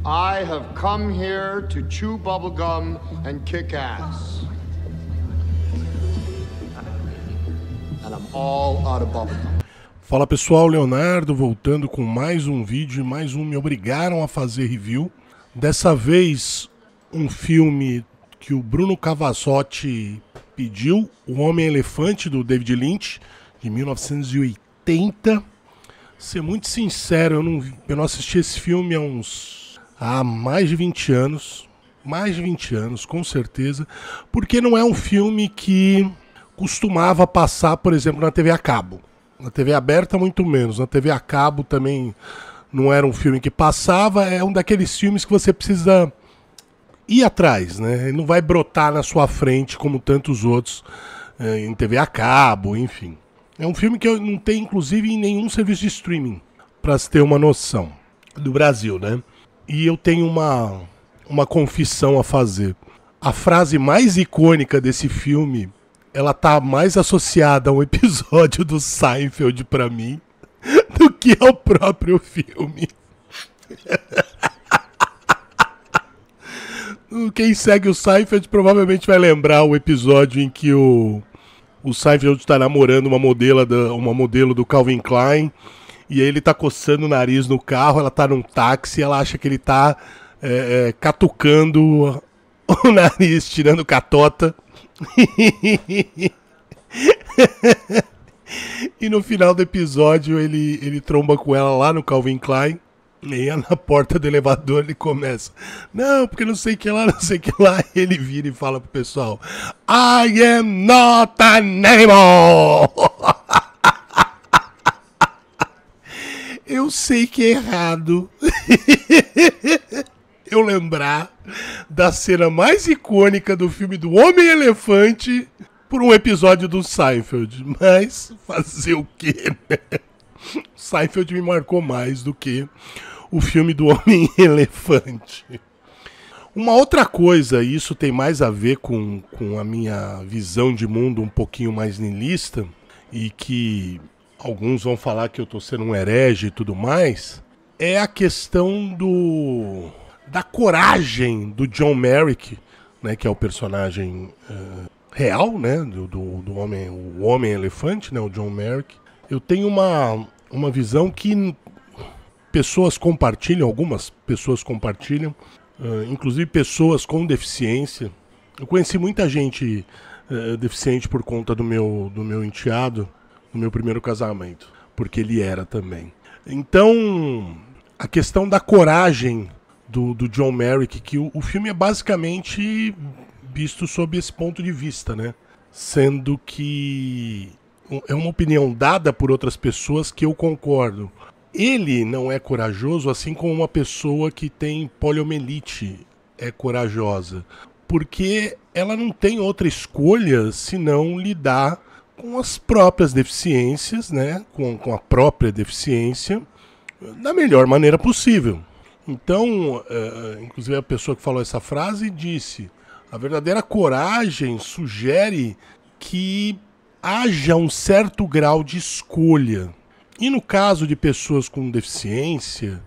I have come here to chew bubblegum and kick ass. And I'm all out of bubblegum. Fala pessoal, Leonardo voltando com mais um vídeo e mais um Me Obrigaram a Fazer Review. Dessa vez um filme que o Bruno Cavazzotti pediu, O Homem-Elefante, do David Lynch, de 1980. Ser muito sincero, eu não assisti esse filme há mais de 20 anos. Mais de 20 anos, com certeza. Porque não é um filme que costumava passar, por exemplo, na TV a cabo. Na TV aberta, muito menos. Na TV a cabo também não era um filme que passava. É um daqueles filmes que você precisa ir atrás, né? Ele não vai brotar na sua frente como tantos outros em TV a cabo, enfim. É um filme que eu não tenho, inclusive, em nenhum serviço de streaming, para se ter uma noção, do Brasil, né? E eu tenho uma confissão a fazer. A frase mais icônica desse filme, ela tá mais associada a um episódio do Seinfeld pra mim do que ao próprio filme. Quem segue o Seinfeld provavelmente vai lembrar o episódio em que o Seinfeld está namorando uma modelo do Calvin Klein, e aí ele tá coçando o nariz no carro, ela tá num táxi, ela acha que ele tá catucando o nariz, tirando catota. E no final do episódio ele tromba com ela lá no Calvin Klein. E aí na porta do elevador ele começa: não, porque não sei o que lá, não sei o que lá. Ele vira e fala pro pessoal: I am not an animal. Eu sei que é errado eu lembrar da cena mais icônica do filme do Homem-Elefante por um episódio do Seinfeld. Mas fazer o quê, né? Seinfeld me marcou mais do que o filme do Homem-Elefante. Uma outra coisa, e isso tem mais a ver com a minha visão de mundo um pouquinho mais niilista, e que alguns vão falar que eu tô sendo um herege e tudo mais, é a questão da coragem do John Merrick, né, que é o personagem real, né, do homem, o Homem-Elefante, né, o John Merrick. Eu tenho uma visão que pessoas compartilham, algumas pessoas compartilham, inclusive pessoas com deficiência. Eu conheci muita gente deficiente por conta do meu enteado, no meu primeiro casamento, porque ele era também. Então, a questão da coragem do John Merrick, que o filme é basicamente visto sob esse ponto de vista, né? Sendo que é uma opinião dada por outras pessoas que eu concordo. Ele não é corajoso, assim como uma pessoa que tem poliomielite é corajosa, porque ela não tem outra escolha senão lidar com as próprias deficiências, né? Com a própria deficiência, da melhor maneira possível. Então, inclusive a pessoa que falou essa frase disse: a verdadeira coragem sugere que haja um certo grau de escolha. E no caso de pessoas com deficiência,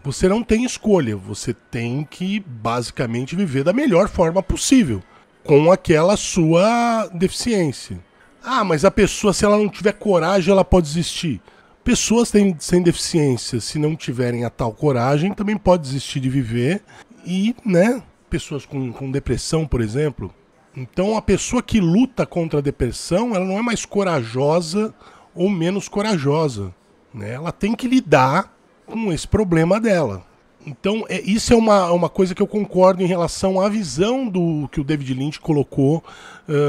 você não tem escolha, você tem que basicamente viver da melhor forma possível com aquela sua deficiência. Ah, mas a pessoa, se ela não tiver coragem, ela pode desistir. Pessoas sem deficiência, se não tiverem a tal coragem, também pode desistir de viver. E, né, pessoas com depressão, por exemplo. Então, a pessoa que luta contra a depressão, ela não é mais corajosa ou menos corajosa, né? Ela tem que lidar com esse problema dela. Então, isso é uma coisa que eu concordo em relação à visão que o David Lynch colocou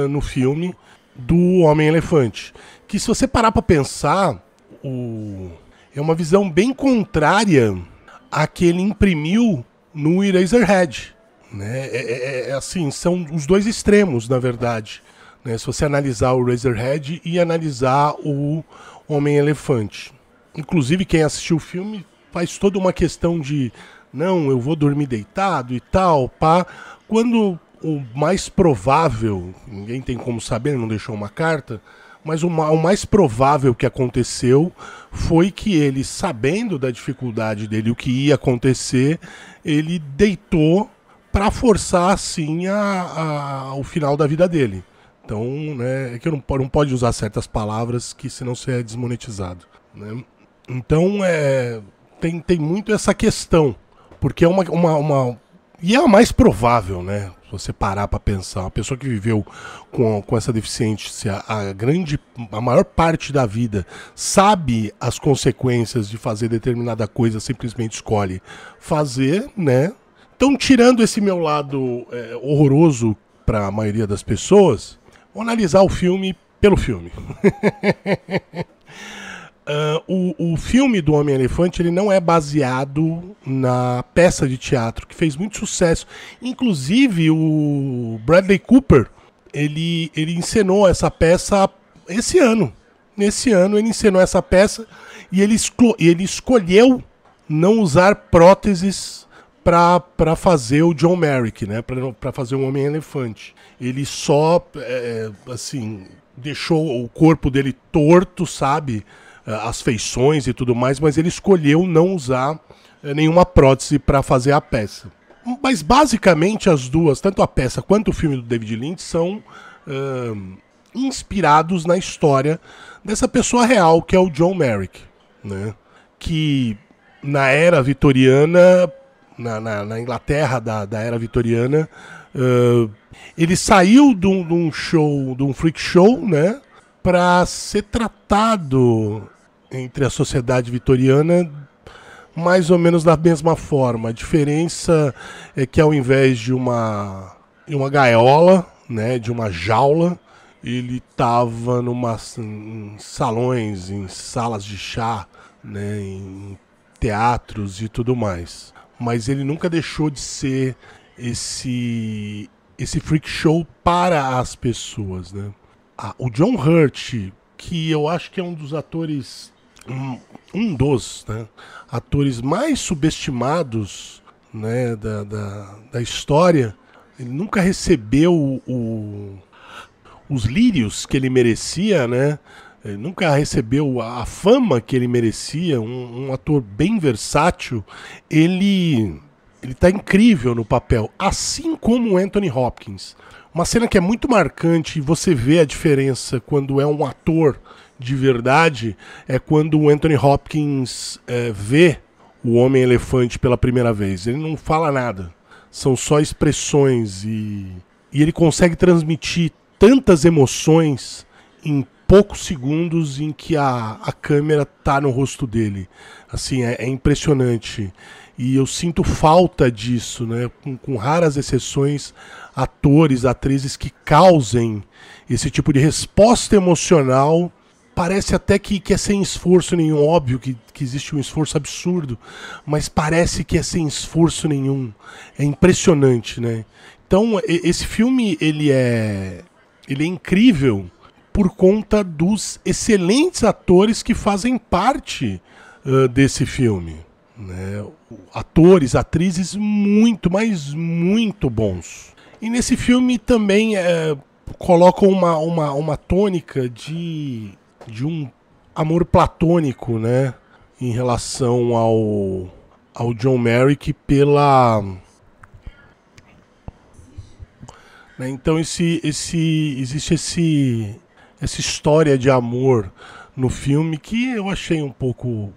no filme do Homem-Elefante. Que, se você parar para pensar, é uma visão bem contrária à que ele imprimiu no Eraserhead, né? Assim, são os dois extremos, na verdade, né? Se você analisar o Eraserhead e analisar o Homem-Elefante. Inclusive, quem assistiu o filme faz toda uma questão de: não, eu vou dormir deitado e tal, pá. Quando o mais provável, ninguém tem como saber, ele não deixou uma carta, Mas o mais provável que aconteceu foi que ele, sabendo da dificuldade dele, o que ia acontecer, ele deitou para forçar, assim, o final da vida dele. Então, né, é que não pode usar certas palavras que senão você é desmonetizado, né? Então, tem muito essa questão, porque é e é a mais provável, né? Se você parar para pensar, uma pessoa que viveu com essa deficiência a maior parte da vida, sabe as consequências de fazer determinada coisa, simplesmente escolhe fazer, né? Então, tirando esse meu lado horroroso para a maioria das pessoas, vou analisar o filme pelo filme. O filme do Homem-Elefante, ele não é baseado na peça de teatro, que fez muito sucesso. Inclusive, o Bradley Cooper, ele encenou essa peça esse ano. Nesse ano, ele encenou essa peça e ele escolheu não usar próteses para fazer o John Merrick, né? Para fazer o Homem-Elefante. Ele só, assim, deixou o corpo dele torto, sabe? As feições e tudo mais, mas ele escolheu não usar nenhuma prótese para fazer a peça. Mas basicamente as duas, tanto a peça quanto o filme do David Lynch, são inspirados na história dessa pessoa real, que é o John Merrick, né? Que na era vitoriana, na Inglaterra da era vitoriana, ele saiu de um freak show, né? Para ser tratado entre a sociedade vitoriana mais ou menos da mesma forma. A diferença é que ao invés de uma gaiola, né, de uma jaula, ele estava em salões, em salas de chá, né, em teatros e tudo mais. Mas ele nunca deixou de ser esse freak show para as pessoas, né? O John Hurt, que eu acho que é um dos atores, um dos, né, atores mais subestimados, né, da história, ele nunca recebeu os lírios que ele merecia, né? Ele nunca recebeu a fama que ele merecia, um ator bem versátil. Ele tá incrível no papel, assim como o Anthony Hopkins. Uma cena que é muito marcante e você vê a diferença quando é um ator de verdade é quando o Anthony Hopkins vê o Homem-Elefante pela primeira vez. Ele não fala nada, são só expressões e ele consegue transmitir tantas emoções em poucos segundos em que a câmera tá no rosto dele. Assim, é impressionante. E eu sinto falta disso, né? Com raras exceções, atores, atrizes que causem esse tipo de resposta emocional. Parece até que é sem esforço nenhum. Óbvio que existe um esforço absurdo, mas parece que é sem esforço nenhum. É impressionante, né? Então, esse filme, ele é incrível por conta dos excelentes atores que fazem parte desse filme, né? Atores, atrizes muito, mas muito bons. E nesse filme também colocam uma tônica de um amor platônico, né? Em relação ao John Merrick pela... Né? Então existe essa história de amor no filme que eu achei um pouco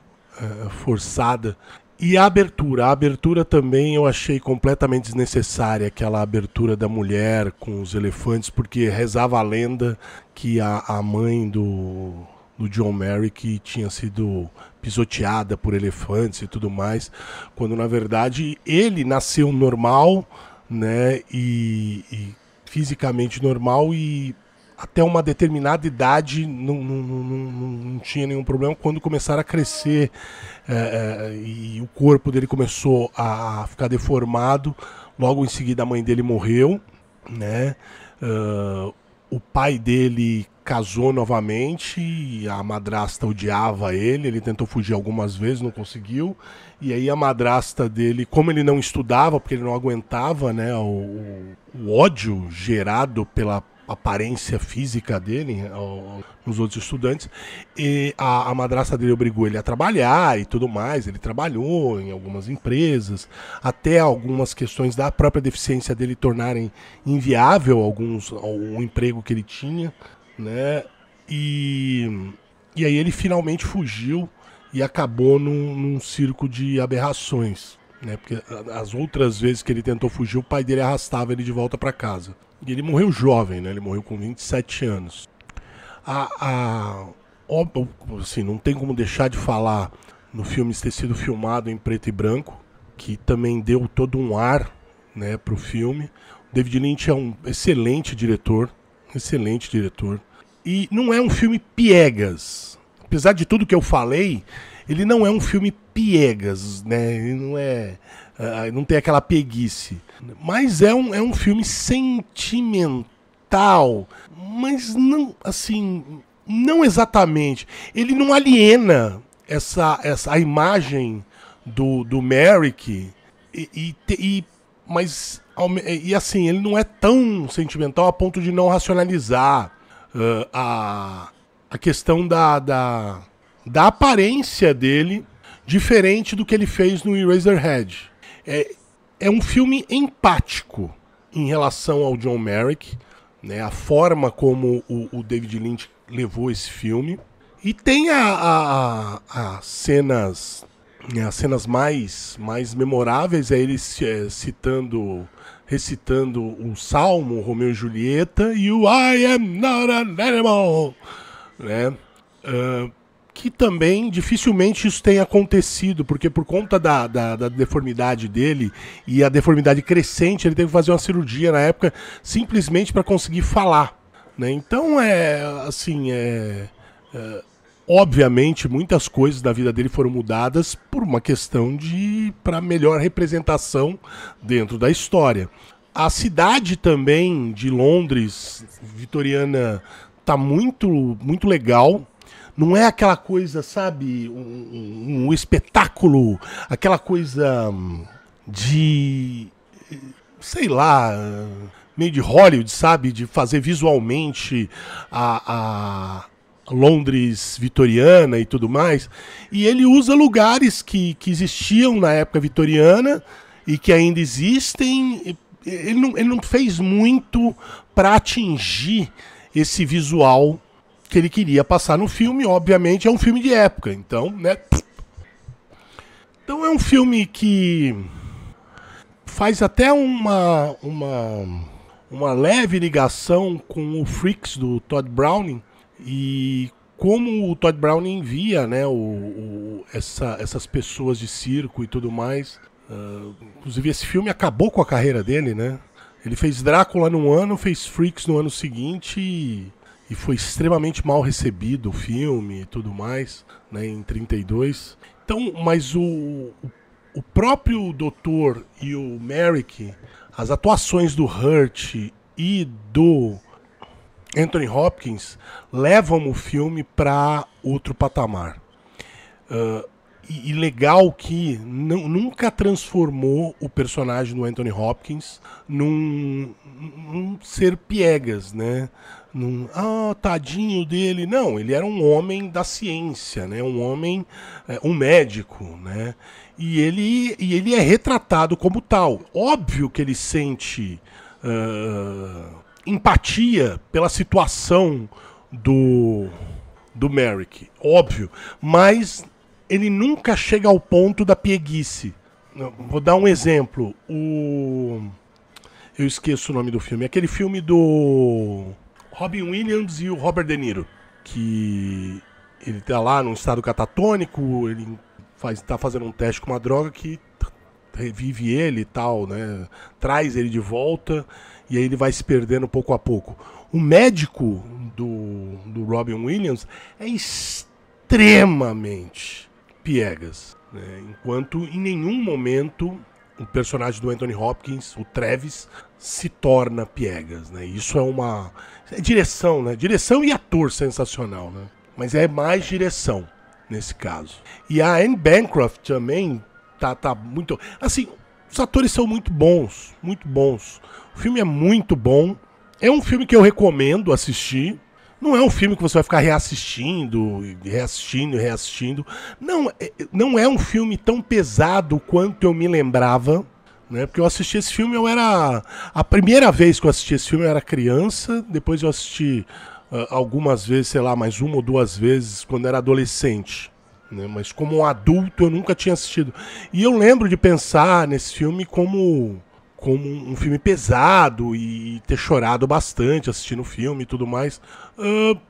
forçada. E a abertura também eu achei completamente desnecessária, aquela abertura da mulher com os elefantes, porque rezava a lenda que a mãe do John Merrick tinha sido pisoteada por elefantes e tudo mais, quando na verdade ele nasceu normal, né, e fisicamente normal, e até uma determinada idade não tinha nenhum problema. Quando começaram a crescer e o corpo dele começou a ficar deformado, logo em seguida a mãe dele morreu, né? O pai dele casou novamente e a madrasta odiava ele tentou fugir algumas vezes, não conseguiu. E aí a madrasta dele, como ele não estudava, porque ele não aguentava, né, o ódio gerado pela aparência física dele nos outros estudantes. E a madrasta dele obrigou ele a trabalhar e tudo mais. Ele trabalhou em algumas empresas, até algumas questões da própria deficiência dele tornarem inviável o emprego que ele tinha, né? E aí ele finalmente fugiu e acabou num circo de aberrações, né? Porque as outras vezes que ele tentou fugir, o pai dele arrastava ele de volta para casa. E ele morreu jovem, né? Ele morreu com 27 anos. Assim, não tem como deixar de falar no filme ter sido filmado em preto e branco, que também deu todo um ar, né, pro filme. O David Lynch é um excelente diretor. E não é um filme piegas. Apesar de tudo que eu falei, ele não é um filme piegas, né? Ele não é... não tem aquela preguiça. Mas é um filme sentimental, mas não, assim, não exatamente. Ele não aliena a imagem do Merrick, mas assim, ele não é tão sentimental a ponto de não racionalizar a questão da aparência dele, diferente do que ele fez no Eraserhead. É um filme empático em relação ao John Merrick, né, a forma como o David Lynch levou esse filme. E tem as cenas mais memoráveis, é ele recitando um salmo, Romeu e Julieta, e o I am not an animal, né? Que também dificilmente isso tem acontecido, porque por conta da deformidade dele e a deformidade crescente, ele teve que fazer uma cirurgia na época simplesmente para conseguir falar, né? Então obviamente muitas coisas da vida dele foram mudadas por uma questão para melhor representação dentro da história. A cidade também de Londres vitoriana tá muito, muito legal. Não é aquela coisa, sabe, um espetáculo, aquela coisa de, sei lá, meio de Hollywood, sabe, de fazer visualmente a Londres vitoriana e tudo mais. E ele usa lugares que existiam na época vitoriana e que ainda existem. Ele não fez muito para atingir esse visual que ele queria passar no filme. Obviamente é um filme de época, então, né? Então é um filme que faz até uma leve ligação com o Freaks do Todd Browning, e como o Todd Browning via, né, essas pessoas de circo e tudo mais. Inclusive esse filme acabou com a carreira dele, né? Ele fez Drácula num ano, fez Freaks no ano seguinte e foi extremamente mal recebido o filme e tudo mais, né, em 32. Então, mas o próprio Doutor e o Merrick, as atuações do Hurt e do Anthony Hopkins levam o filme para outro patamar. E legal que nunca transformou o personagem do Anthony Hopkins num ser piegas, né? Tadinho dele. Não, ele era um homem da ciência, né? Um homem, um médico, né? E ele é retratado como tal. Óbvio que ele sente empatia pela situação do Merrick, óbvio, mas ele nunca chega ao ponto da pieguice. Vou dar um exemplo. Eu esqueço o nome do filme. Aquele filme do Robin Williams e o Robert De Niro, que ele tá lá num estado catatônico, ele tá fazendo um teste com uma droga que revive ele e tal, né? Traz ele de volta e aí ele vai se perdendo pouco a pouco. O médico do Robin Williams é extremamente piegas, né? Enquanto em nenhum momento o personagem do Anthony Hopkins, o Travis, se torna piegas, né? Isso é direção, né? Direção e ator sensacional, né? Mas é mais direção nesse caso. E a Anne Bancroft também tá muito... Assim, os atores são muito bons, muito bons. O filme é muito bom. É um filme que eu recomendo assistir. Não é um filme que você vai ficar reassistindo. Não é um filme tão pesado quanto eu me lembrava, né? Porque eu assisti esse filme, a primeira vez que eu assisti esse filme eu era criança, depois eu assisti algumas vezes, sei lá, mais uma ou duas vezes quando era adolescente, né? Mas como um adulto eu nunca tinha assistido. E eu lembro de pensar nesse filme como um filme pesado e ter chorado bastante assistindo o filme e tudo mais.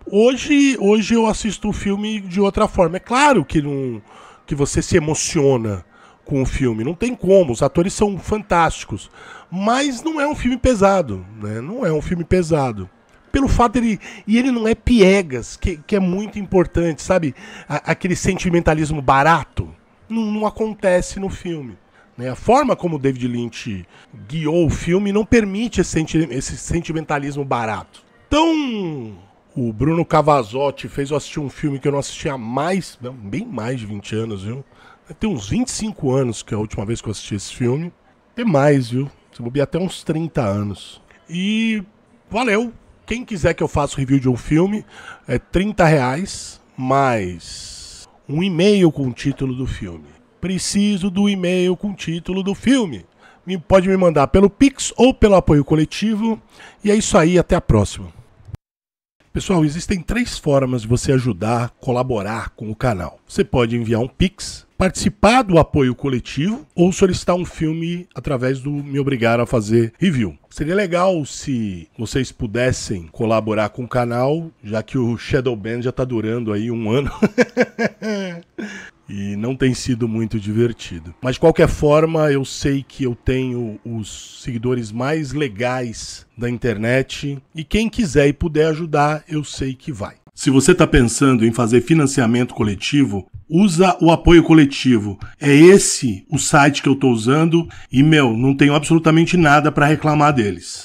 Hoje eu assisto o filme de outra forma. É claro que você se emociona com o filme, não tem como, os atores são fantásticos, mas não é um filme pesado, né? Não é um filme pesado. Pelo fato ele não é piegas, que é muito importante, sabe? Aquele sentimentalismo barato não acontece no filme. A forma como o David Lynch guiou o filme não permite esse sentimentalismo barato. Então, o Bruno Cavazotti fez eu assistir um filme que eu não assisti há bem mais de 20 anos, viu? Tem uns 25 anos que é a última vez que eu assisti esse filme. Tem mais, viu? Se bobear até uns 30 anos. E valeu! Quem quiser que eu faça o review de um filme, é R$30 mais um e-mail com o título do filme. Preciso do e-mail com o título do filme. Pode me mandar pelo Pix ou pelo apoio coletivo. E é isso aí, até a próxima. Pessoal, existem 3 formas de você ajudar, colaborar com o canal. Você pode enviar um Pix, participar do apoio coletivo ou solicitar um filme através do Me Obrigar a Fazer Review. Seria legal se vocês pudessem colaborar com o canal, já que o Shadow Band já está durando aí 1 ano. E não tem sido muito divertido. Mas de qualquer forma, eu sei que eu tenho os seguidores mais legais da internet. E quem quiser e puder ajudar, eu sei que vai. Se você está pensando em fazer financiamento coletivo, usa o apoio coletivo. É esse o site que eu estou usando e, não tenho absolutamente nada para reclamar deles.